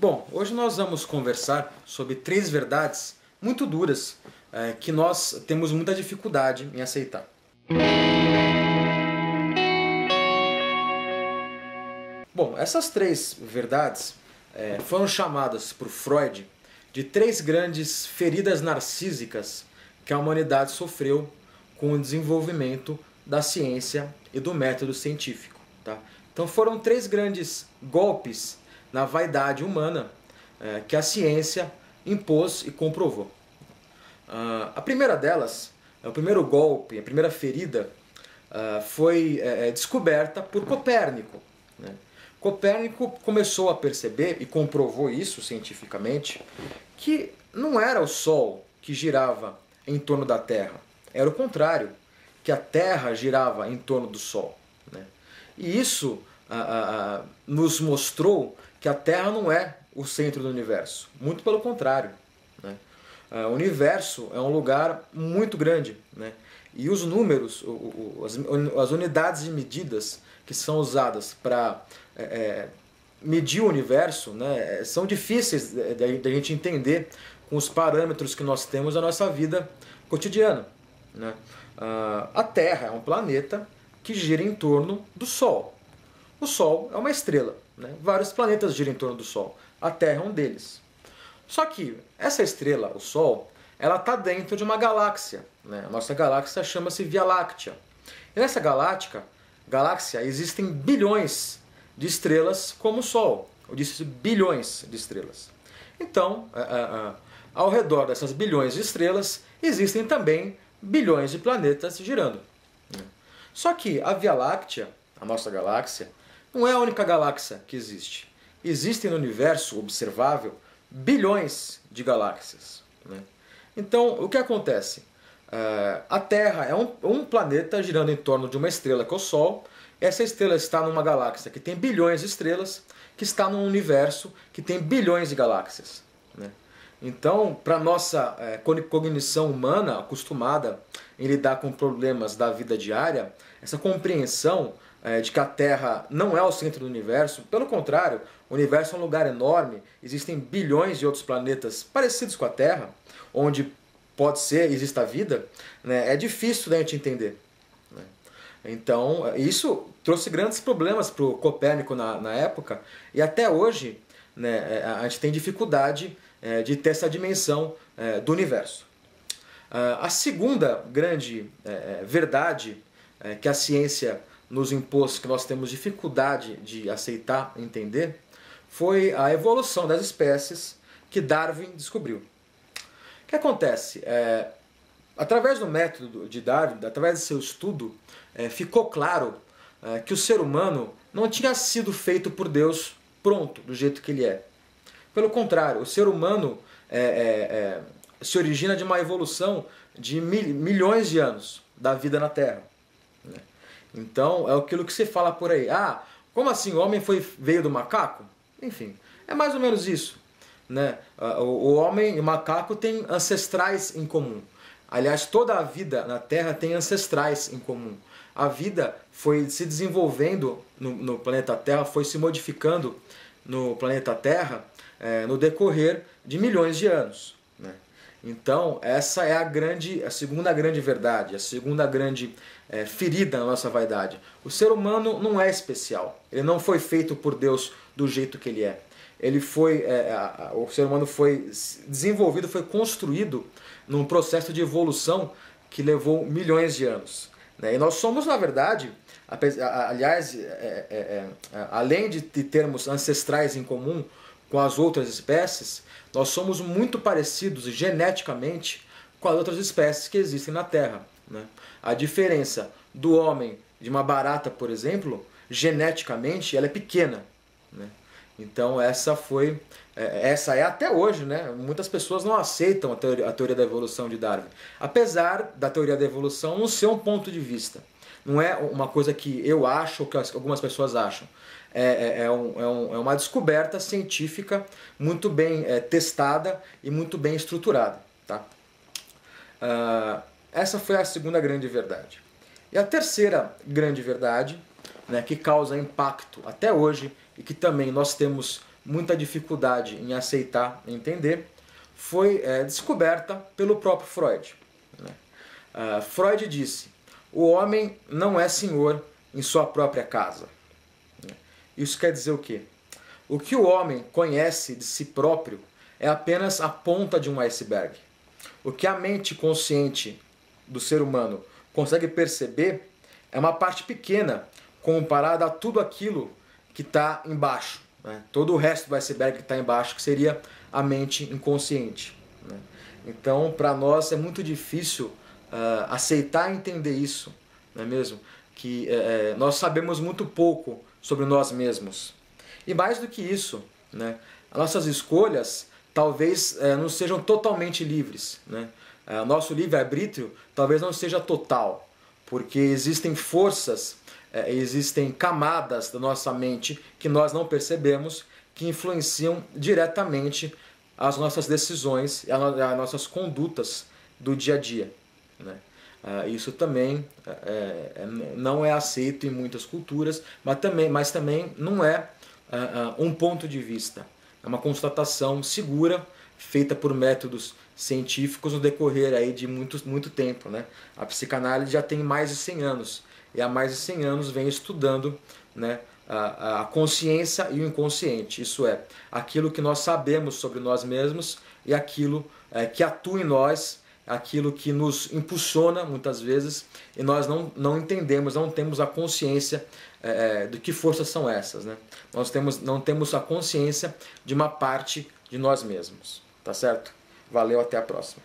Bom, hoje nós vamos conversar sobre três verdades muito duras que nós temos muita dificuldade em aceitar. Bom, essas três verdades foram chamadas por Freud de três grandes feridas narcísicas que a humanidade sofreu com o desenvolvimento da ciência e do método científico. Tá? Então foram três grandes golpes na vaidade humana que a ciência impôs e comprovou. A primeira delas, o primeiro golpe, a primeira ferida, foi descoberta por Copérnico. Né? Copérnico começou a perceber, e comprovou isso cientificamente, que não era o Sol que girava em torno da Terra, era o contrário, que a Terra girava em torno do Sol. Né? E isso nos mostrou que a Terra não é o centro do universo, muito pelo contrário. Né? O universo é um lugar muito grande, né? E os números, as unidades de medidas que são usadas para medir o universo, né, são difíceis da gente entender com os parâmetros que nós temos na nossa vida cotidiana. Né? A Terra é um planeta que gira em torno do Sol. O Sol é uma estrela. Né? Vários planetas giram em torno do Sol. A Terra é um deles. Só que essa estrela, o Sol, ela está dentro de uma galáxia. Né? A nossa galáxia chama-se Via Láctea. E nessa galáxia existem bilhões de estrelas como o Sol. Eu disse bilhões de estrelas. Então, ao redor dessas bilhões de estrelas, existem também bilhões de planetas girando. Só que a Via Láctea, a nossa galáxia, não é a única galáxia que existe. Existem no universo observável bilhões de galáxias. Né? Então, o que acontece? A Terra é um planeta girando em torno de uma estrela que é o Sol. Essa estrela está numa galáxia que tem bilhões de estrelas, que está num universo que tem bilhões de galáxias. Né? Então, para a nossa cognição humana, acostumada em lidar com problemas da vida diária, essa compreensão de que a Terra não é o centro do universo, pelo contrário, o universo é um lugar enorme, existem bilhões de outros planetas parecidos com a Terra, onde pode ser, exista vida, né, é difícil da gente entender. Né? Então, isso trouxe grandes problemas para o Copérnico na época, e até hoje né, a gente tem dificuldade de ter essa dimensão do universo. A segunda grande verdade que a ciência nos impôs, que nós temos dificuldade de aceitar e entender, foi a evolução das espécies que Darwin descobriu. O que acontece? Através do método de Darwin, através do seu estudo, ficou claro que o ser humano não tinha sido feito por Deus pronto, do jeito que ele é. Pelo contrário, o ser humano se origina de uma evolução de milhões de anos da vida na Terra. Né? Então, é aquilo que se fala por aí. Ah, como assim? O homem veio do macaco? Enfim, é mais ou menos isso. Né? O homem e o macaco têm ancestrais em comum. Aliás, toda a vida na Terra tem ancestrais em comum. A vida foi se desenvolvendo no planeta Terra, foi se modificando no planeta Terra no decorrer de milhões de anos. Né? Então, essa é a segunda grande verdade, a segunda grande ferida na nossa vaidade. O ser humano não é especial. Ele não foi feito por Deus do jeito que ele é. O ser humano foi desenvolvido, foi construído num processo de evolução que levou milhões de anos. Né? E nós somos, na verdade, aliás, além de termos ancestrais em comum com as outras espécies, nós somos muito parecidos geneticamente com as outras espécies que existem na Terra. Né? A diferença do homem de uma barata, por exemplo, geneticamente, ela é pequena. Né? Então essa é até hoje, né? Muitas pessoas não aceitam a teoria da evolução de Darwin, apesar da teoria da evolução não ser um ponto de vista. Não é uma coisa que eu acho ou que algumas pessoas acham. É uma descoberta científica muito bem testada e muito bem estruturada. Tá? Essa foi a segunda grande verdade. E a terceira grande verdade, né, que causa impacto até hoje e que também nós temos muita dificuldade em aceitar, entender, foi descoberta pelo próprio Freud. Freud disse: o homem não é senhor em sua própria casa. Isso quer dizer o quê? O que o homem conhece de si próprio é apenas a ponta de um iceberg. O que a mente consciente do ser humano consegue perceber é uma parte pequena comparada a tudo aquilo que está embaixo. Todo o resto do iceberg que está embaixo, que seria a mente inconsciente. Então, para nós é muito difícil aceitar e entender isso, não é mesmo? Que nós sabemos muito pouco sobre nós mesmos. E mais do que isso, as nossas escolhas talvez não sejam totalmente livres. O nosso livre-arbítrio talvez não seja total, porque existem forças, existem camadas da nossa mente que nós não percebemos, que influenciam diretamente as nossas decisões e as nossas condutas do dia a dia. Isso também não é aceito em muitas culturas, mas também não é um ponto de vista. É uma constatação segura, feita por métodos científicos no decorrer aí de muito tempo. A psicanálise já tem mais de 100 anos, e há mais de 100 anos vem estudando a consciência e o inconsciente, isso é, aquilo que nós sabemos sobre nós mesmos e aquilo que atua em nós, aquilo que nos impulsiona muitas vezes, e nós não entendemos, não temos a consciência de que forças são essas. Nós não temos a consciência de uma parte de nós mesmos. Tá certo? Valeu, até a próxima.